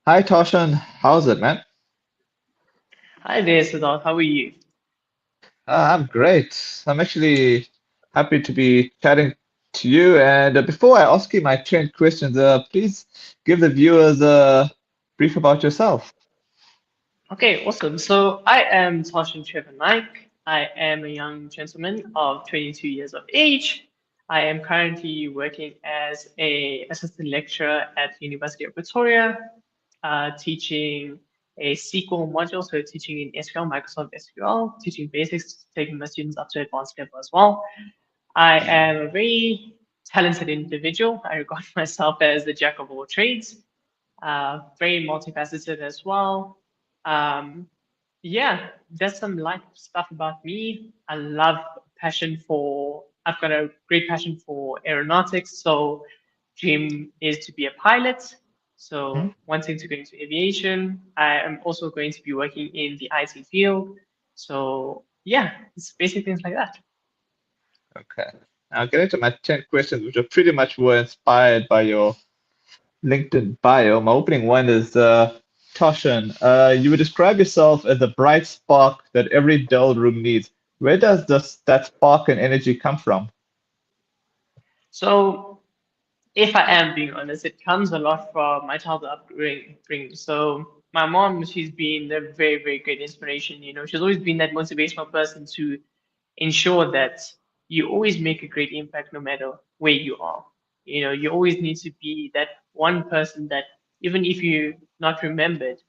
Hi Thoshan, how's it, man? Hi there, Siddharth. How are you? I'm great. I'm actually happy to be chatting to you. And before I ask you my 10 questions, please give the viewers a brief about yourself. Okay, awesome. So I am Thashan Trevor Naick. I am a young gentleman of 22 years of age. I am currently working as a assistant lecturer at the University of Pretoria, teaching a SQL module, so teaching in SQL, Microsoft SQL, teaching basics, taking my students up to advanced level as well. I am a very talented individual. I regard myself as the jack of all trades. Very multifaceted as well. Um, yeah, that's some light stuff about me. I've got a great passion for aeronautics. So, dream is to be a pilot. Hmm? So, wanting to go into aviation. I am also going to be working in the IT field. So, yeah, it's basic things like that. Okay. I'll get into my 10 questions, which are pretty much were inspired by your LinkedIn bio. My opening one is Thoshan, you would describe yourself as a bright spark that every dull room needs. Where does that spark and energy come from? So, if I am being honest, it comes a lot from my childhood upbringing. So my mom, she's been a very, very great inspiration. She's always been that motivational person to ensure that you always make a great impact no matter where you are. You always need to be that one person that even if you're not remembered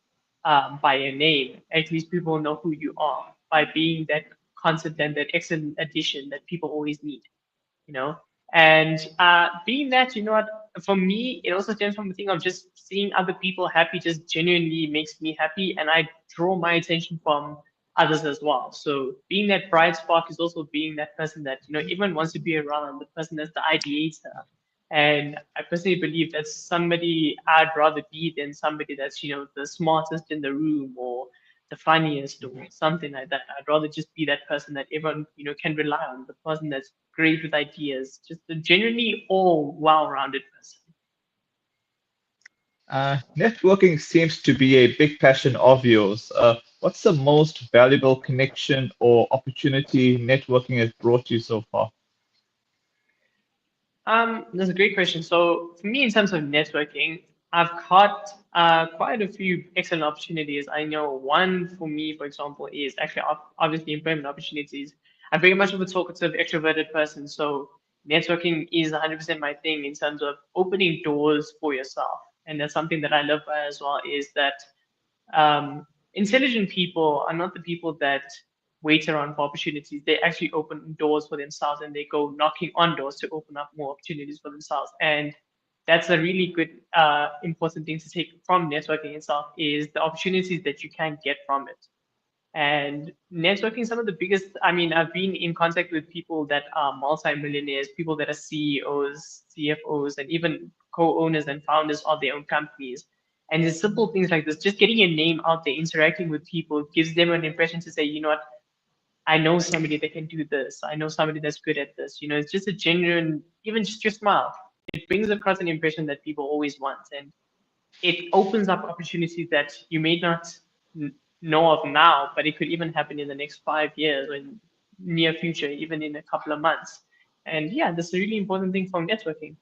by your name, at least people know who you are by being that constant and that excellent addition that people always need you know. And being that, for me, it also stems from the thing of just seeing other people happy just genuinely makes me happy. And I draw my attention from others as well. So being that bright spark is also being that person that, everyone wants to be around, the person that's the ideator. And I personally believe that's somebody I'd rather be than somebody that's, the smartest in the room or the funniest or something like that. I'd rather just be that person that everyone, can rely on, the person that's great with ideas, just a genuinely all well-rounded person. Networking seems to be a big passion of yours. What's the most valuable connection or opportunity networking has brought you so far? That's a great question. So for me, in terms of networking, I've caught quite a few excellent opportunities. I know one for me, for example, is actually obviously employment opportunities. I'm very much of a talkative, extroverted person, so networking is 100% my thing in terms of opening doors for yourself. And that's something that I live by as well, is that um, intelligent people are not the people that wait around for opportunities. They actually open doors for themselves and they go knocking on doors to open up more opportunities for themselves. And that's a really good, important thing to take from networking itself is the opportunities that you can get from it. And networking, some of the biggest, I mean, I've been in contact with people that are multimillionaires, people that are CEOs, CFOs, and even co-owners and founders of their own companies. And it's simple things like this, just getting your name out there, interacting with people gives them an impression to say, you know what, I know somebody that can do this. I know somebody that's good at this. It's just a genuine, even just your smile. It brings across an impression that people always want. And it opens up opportunities that you may not know of now, but it could even happen in the next 5 years or in near future, even in a couple of months. And yeah, that's a really important thing for networking.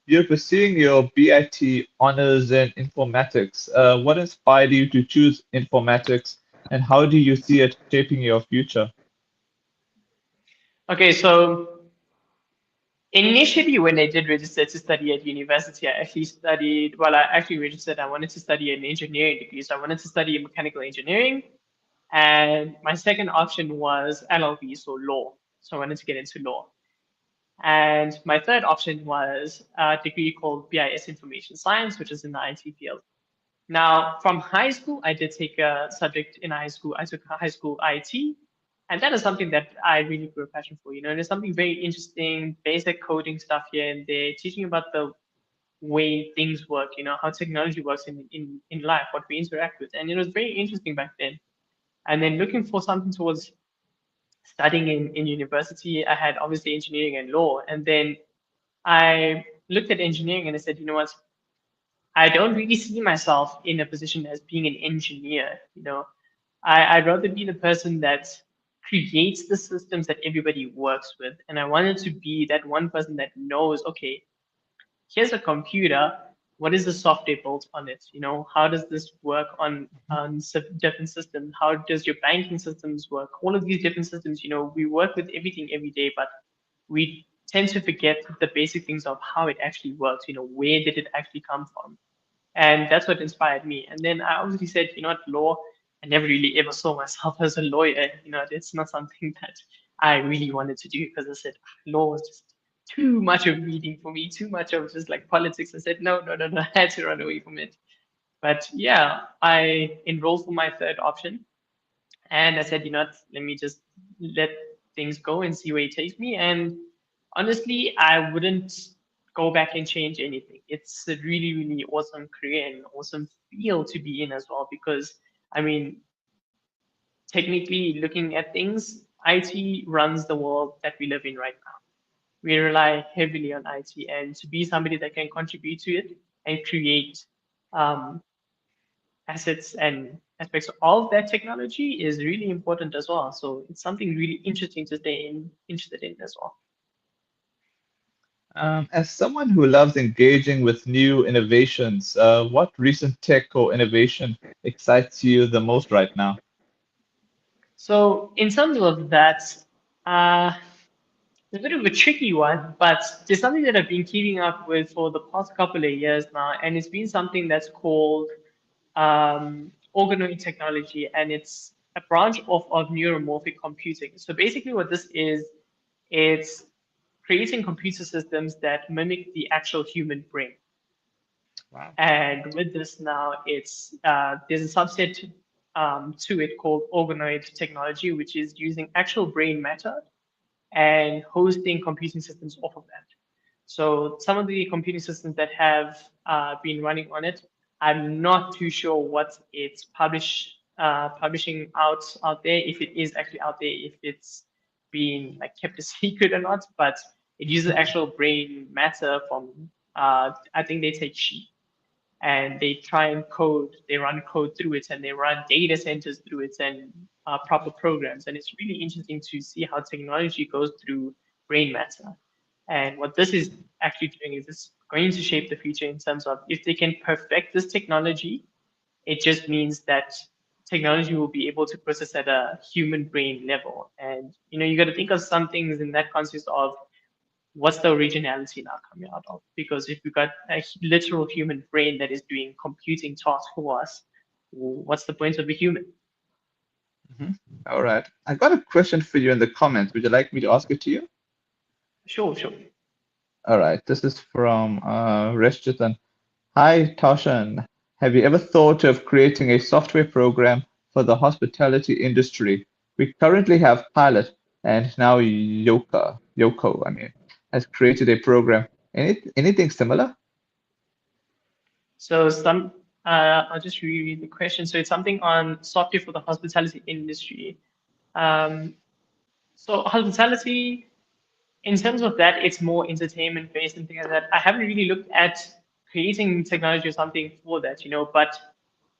You're pursuing your BIT honors in informatics. What inspired you to choose informatics, and how do you see it shaping your future? Okay, so initially, when I did register to study at university, I actually registered, I wanted to study an engineering degree. So I wanted to study mechanical engineering. And my second option was LLB, so law. So I wanted to get into law. And my third option was a degree called BIS Information Science, which is in the IT field. Now, from high school, I did take a subject in high school. I took high school IT, and that is something that I really grew a passion for. There's something very interesting, basic coding stuff here and there, teaching about the way things work, how technology works in life, what we interact with. And it was very interesting back then. And then looking for something towards studying in university, I had obviously engineering and law. And then I looked at engineering and I said, you know what? I don't really see myself in a position as being an engineer. I'd rather be the person that creates the systems that everybody works with. And I wanted to be that one person that knows, okay, here's a computer. What is the software built on it? How does this work on different systems? How does your banking systems work? All of these different systems, we work with everything every day, but we tend to forget the basic things of how it actually works. Where did it actually come from? And that's what inspired me. And then I obviously said, law, I never really ever saw myself as a lawyer. It's not something that I really wanted to do because I said law was just too much of reading for me, too much of just like politics. I said, no, no, no, no, I had to run away from it. But yeah, I enrolled for my third option. And I said, let me just let things go and see where it takes me. And honestly, I wouldn't go back and change anything. It's a really, really awesome career and awesome field to be in as well. Because, I mean, technically looking at things, IT runs the world that we live in right now. We rely heavily on IT, and to be somebody that can contribute to it and create um, assets and aspects of that technology is really important as well. So it's something really interesting to interested in as well. As someone who loves engaging with new innovations, what recent tech or innovation excites you the most right now? So in terms of that, uh, it's a bit of a tricky one, but there's something that I've been keeping up with for the past couple of years now, and it's been something that's called organoid technology, and it's a branch of neuromorphic computing. So basically, what this is, it's creating computer systems that mimic the actual human brain. Wow. And with this now, it's there's a subset to it called organoid technology, which is using actual brain matter and hosting computing systems off of that. So some of the computing systems that have been running on it, I'm not too sure what it's publishing out there, if it is actually out there, if it's being like kept a secret or not. But it uses actual brain matter from I think they take sheep and they try and they run code through it and they run data centers through it and proper programs. And it's really interesting to see how technology goes through brain matter. And what this is actually doing is it's going to shape the future in terms of if they can perfect this technology, it just means that technology will be able to process at a human brain level. And you got to think of some things in that context of what's the originality now coming out of? Because if we've got a literal human brain that is doing computing tasks for us, what's the point of a human? Mhm. All right. I got a question for you in the comments. Would you like me to ask it to you? Sure, sure. All right. This is from Reshchitan. Hi, Thoshan. Have you ever thought of creating a software program for the hospitality industry? We currently have Pilot, and now Yoko, has created a program. Anything similar? So I'll just reread the question. So it's something on software for the hospitality industry. Um, so hospitality, in terms of that, it's more entertainment based and things like that. I haven't really looked at creating technology or something for that, but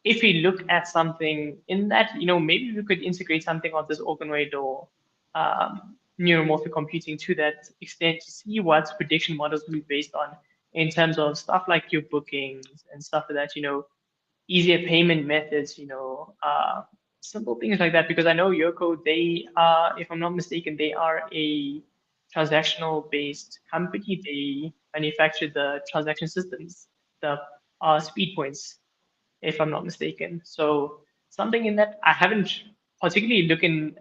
if we look at something in that, maybe we could integrate something of this organoid or neuromorphic computing to that extent to see what prediction models will be based on in terms of stuff like your bookings and stuff like that, easier payment methods, simple things like that. Because I know Yoko, they are, if I'm not mistaken, they are a transactional based company. They manufacture the transaction systems, the speed points, if I'm not mistaken. So something in that I haven't particularly looking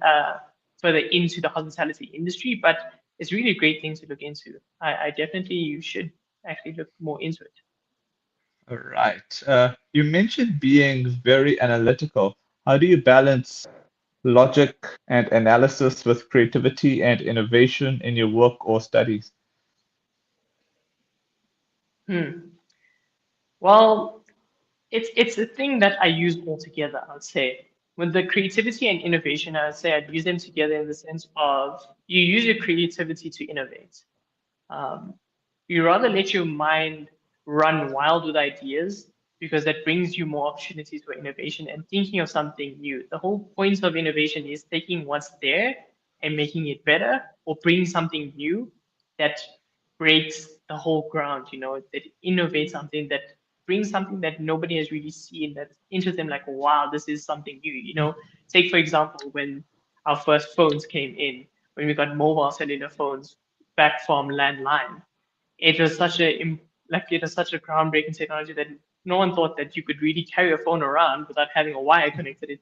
further into the hospitality industry, but it's really a great thing to look into. I definitely you should actually look more into it. All right. You mentioned being very analytical. How do you balance logic and analysis with creativity and innovation in your work or studies? Hmm. Well, it's a thing that I use all together, I'd say. With the creativity and innovation, I'd say I'd use them together in the sense of you use your creativity to innovate. Um, you rather let your mind run wild with ideas because that brings you more opportunities for innovation and thinking of something new. The whole point of innovation is taking what's there and making it better or bringing something new that breaks the whole ground, that innovates something that brings something that nobody has really seen that interests them like, wow, this is something new. Take, for example, when our first phones came in, when we got mobile cellular phones back from landline. It was such a groundbreaking technology that no one thought that you could really carry a phone around without having a wire connected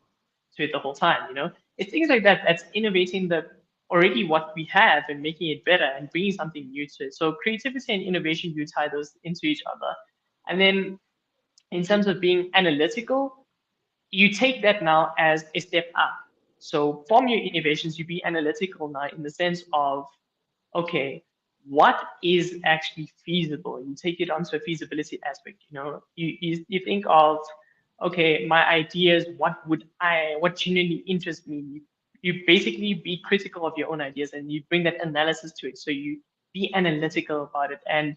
to it the whole time. It's things like that that's innovating the already what we have and making it better and bringing something new to it. So creativity and innovation, you tie those into each other. And then in terms of being analytical, you take that now as a step up. So from your innovations, you be analytical now in the sense of, okay, what is actually feasible? You take it onto a feasibility aspect. You think of, okay, my ideas, what genuinely interests me. You basically be critical of your own ideas and you bring that analysis to it. So you be analytical about it. And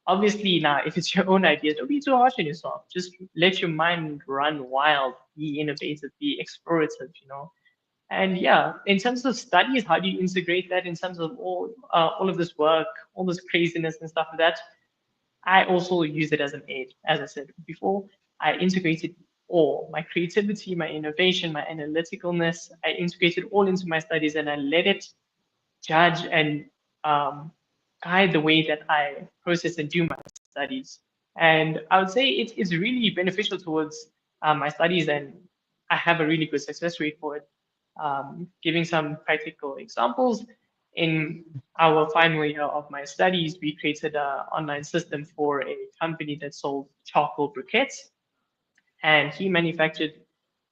obviously now, if it's your own ideas, don't be too harsh on yourself. Just let your mind run wild, be innovative, be explorative. And yeah, in terms of studies, how do you integrate that in terms of all of this work, all this craziness and stuff like that? I also use it as an aid. As I said before, I integrated all my creativity, my innovation, my analyticalness. I integrated all into my studies and I let it judge and um, guide the way that I process and do my studies. And I would say it's really beneficial towards my studies, and I have a really good success rate for it. Giving some practical examples, in our final year of my studies, we created an online system for a company that sold charcoal briquettes, and he manufactured.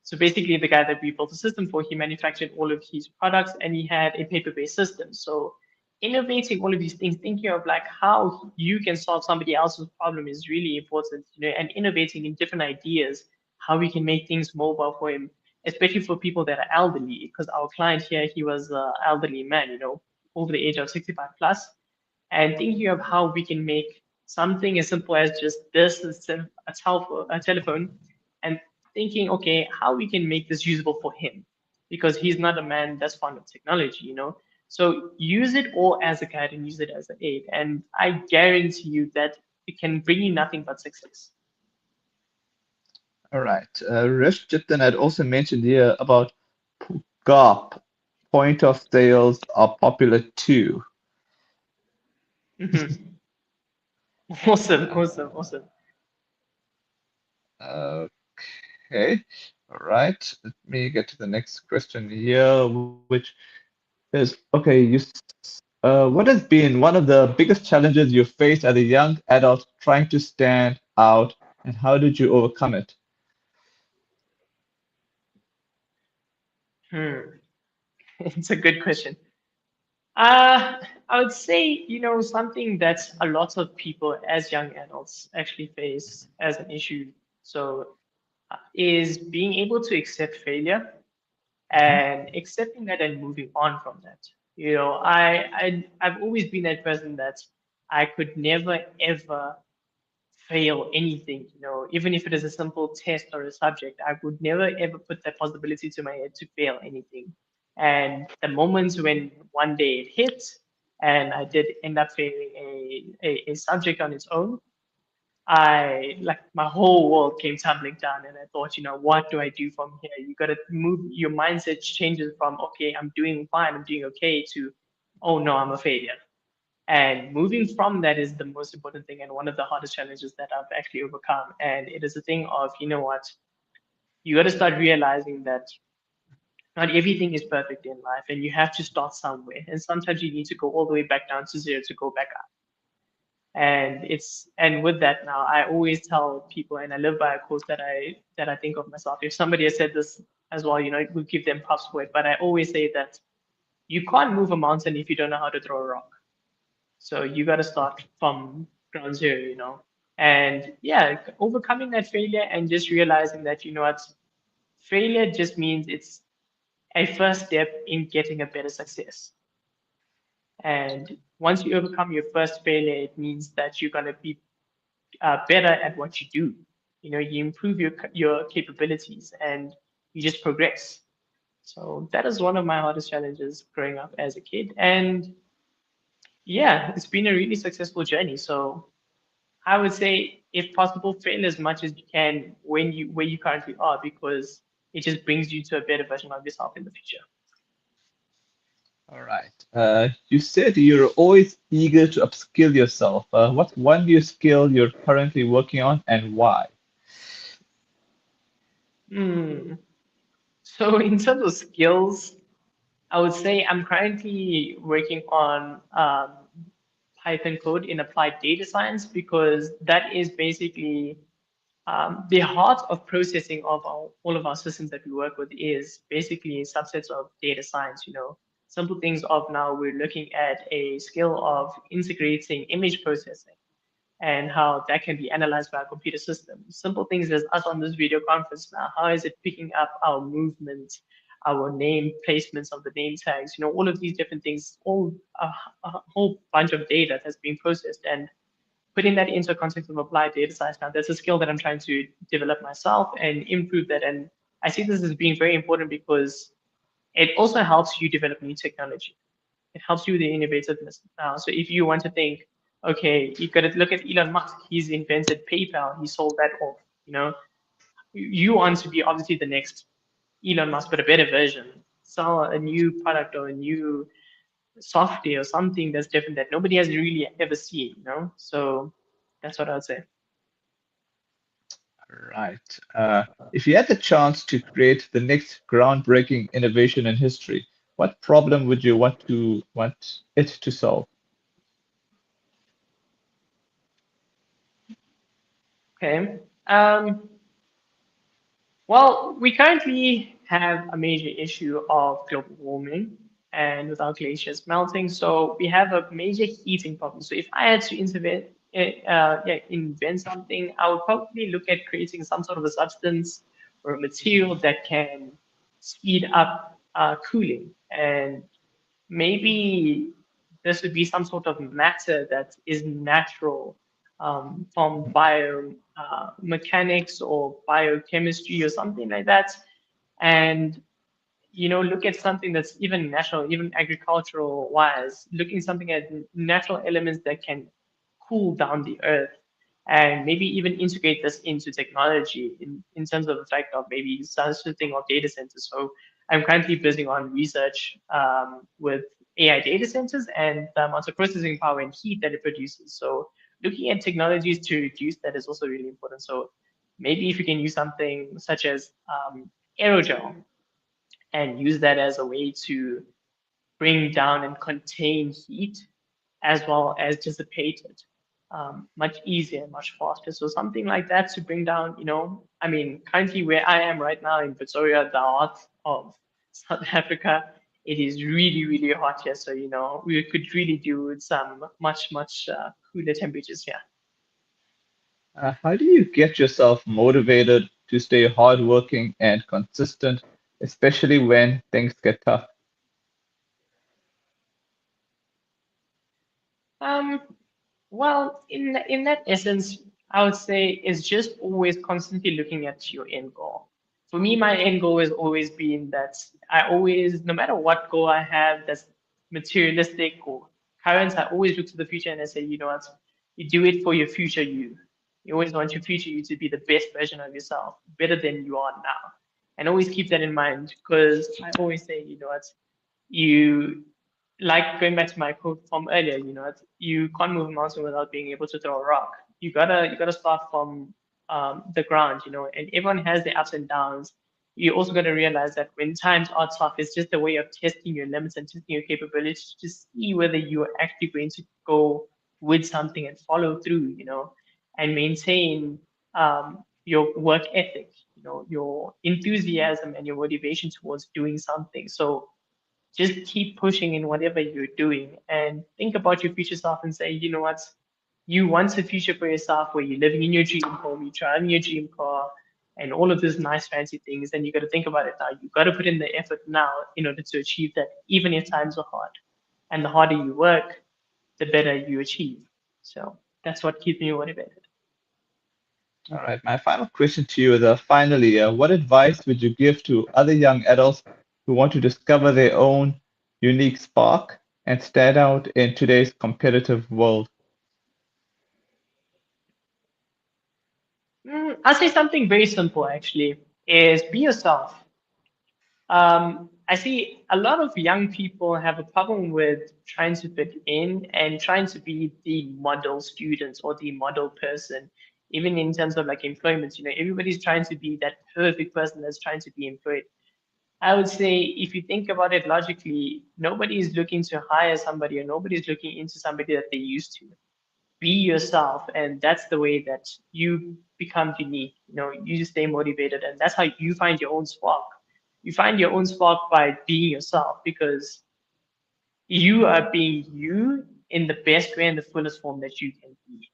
So basically, the guy that we built the system for, he manufactured all of his products, and he had a paper-based system. So innovating all of these things, thinking of like how you can solve somebody else's problem is really important, and innovating in different ideas, how we can make things mobile for him, especially for people that are elderly. Because our client here, he was an elderly man, over the age of 65 plus, and thinking of how we can make something as simple as just this instead of a telephone, and thinking, okay, how we can make this usable for him, because he's not a man that's fond of technology. So use it all as a guide and use it as an aid, and I guarantee you that it can bring you nothing but success. All right. Rish Chitin had also mentioned here about GOP, point of sales are popular too. Mhm. Awesome, awesome, awesome. Okay. All right. Let me get to the next question here, which is okay. What has been one of the biggest challenges you faced as a young adult trying to stand out, and how did you overcome it? Hmm. It's a good question. I would say, something that a lot of people as young adults actually face as an issue. So, is being able to accept failure and accepting that and moving on from that. I've always been that person that I could never ever fail anything, even if it is a simple test or a subject. I would never ever put that possibility to my head to fail anything. And the moments when one day it hit and I did end up failing a subject on its own, I like my whole world came tumbling down, and I thought, what do I do from here? You got to move your mindset changes from, okay, I'm doing fine, I'm doing okay, to, oh no, I'm a failure. And moving from that is the most important thing and one of the hardest challenges that I've actually overcome. And it is a thing of, what, you got to start realizing that not everything is perfect in life and you have to start somewhere. And sometimes you need to go all the way back down to zero to go back up. And with that now, I always tell people, and I live by a quote that I think of myself. If somebody has said this as well, we'll give them props for it. But I always say that you can't move a mountain if you don't know how to throw a rock. So you got to start from ground zero. And yeah, overcoming that failure and just realizing that, what, failure just means it's a first step in getting a better success. And once you overcome your first failure, it means that you're going to be better at what you do. You improve your capabilities and you just progress. So that is one of my hardest challenges growing up as a kid. And yeah, it's been a really successful journey. So I would say, if possible, fail as much as you can when you where you currently are, because it just brings you to a better version of yourself in the future. All right. You said you're always eager to upskill yourself. What's one new skill you're currently working on and why? Hmm. So in terms of skills, I would say I'm currently working on Python code in applied data science, because that is basically the heart of processing of all of our systems that we work with is basically subsets of data science. Simple things of now we're looking at a skill of integrating image processing and how that can be analyzed by a computer system. Simple things as us on this video conference now. How is it picking up our movement, our name placements of the name tags? All of these different things, all a whole bunch of data that's being processed, and putting that into a context of applied data science. Now, that's a skill that I'm trying to develop myself and improve that. And I see this as being very important because it also helps you develop new technology. It helps you with the innovativeness. So if you want to think, okay, you've got to look at Elon Musk. He's invented PayPal. He sold that off. You want to be obviously the next Elon Musk, but a better version. Sell a new product or a new software or something that's different that nobody has really ever seen. So that's what I would say. Right. If you had the chance to create the next groundbreaking innovation in history, what problem would you want it to solve? Okay. Well, we currently have a major issue of global warming and with our glaciers melting. So we have a major heating problem. So if I had to invent something, I would probably look at creating some sort of a substance or a material that can speed up cooling. And maybe this would be some sort of matter that is natural, from bio mechanics or biochemistry or something like that. And look at something that's even natural, even agricultural wise, looking something at natural elements that can cool down the earth, and maybe even integrate this into technology in terms of the fact of maybe something of data centers. So I'm currently busy on research with AI data centers and the amount of processing power and heat that it produces. So looking at technologies to reduce that is also really important. So maybe if you can use something such as aerogel and use that as a way to bring down and contain heat as well as dissipate it much easier and much faster. So something like that to bring down, I mean, currently where I am right now in Pretoria, the heart of South Africa, it is really, really hot here. So, we could really do with some much, much cooler temperatures here. How do you get yourself motivated to stay hardworking and consistent, especially when things get tough? Um, Well, in that essence, I would say it's just always constantly looking at your end goal. For me, my end goal has always been that I always, no matter what goal I have that's materialistic or current, I always look to the future and I say, you know what, you do it for your future you. You always want your future you to be the best version of yourself, better than you are now. And always keep that in mind, because I always say, you know what, you like going back to my quote from earlier, you can't move a mountain without being able to throw a rock. You gotta start from the ground, and everyone has their ups and downs. You also got to realize that when times are tough, it's just a way of testing your limits and testing your capabilities to see whether you are actually going to go with something and follow through, and maintain your work ethic, your enthusiasm and your motivation towards doing something. So just keep pushing in whatever you're doing and think about your future self and say, you know what, you want a future for yourself where you're living in your dream home, you're driving your dream car, and all of these nice fancy things. And you got to think about it now. You got to put in the effort now in order to achieve that, even if times are hard. And the harder you work, the better you achieve. So that's what keeps me motivated. All right, my final question to you is finally, what advice would you give to other young adults who want to discover their own unique spark and stand out in today's competitive world? I'll say something very simple actually, is be yourself. I see a lot of young people have a problem with trying to fit in and trying to be the model student or the model person, even in terms of like employment. Everybody's trying to be that perfect person that's trying to be employed. I would say, if you think about it logically, nobody is looking to hire somebody or nobody's looking into somebody that they used to. Be yourself, and that's the way that you become unique. You stay motivated, and that's how you find your own spark. You find your own spark by being yourself because you are being you in the best way and the fullest form that you can be.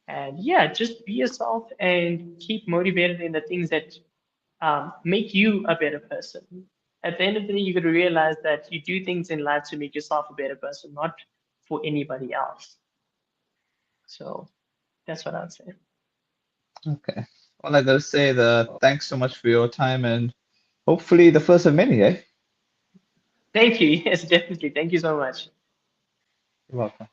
And yeah, just be yourself and keep motivated in the things that make you a better person. At the end of the day, you got to realize that you do things in life to make yourself a better person, not for anybody else. So that's what I'd say. Okay. Well, I gotta say thanks so much for your time and hopefully the first of many, eh? Thank you. Yes, definitely. Thank you so much. You're welcome.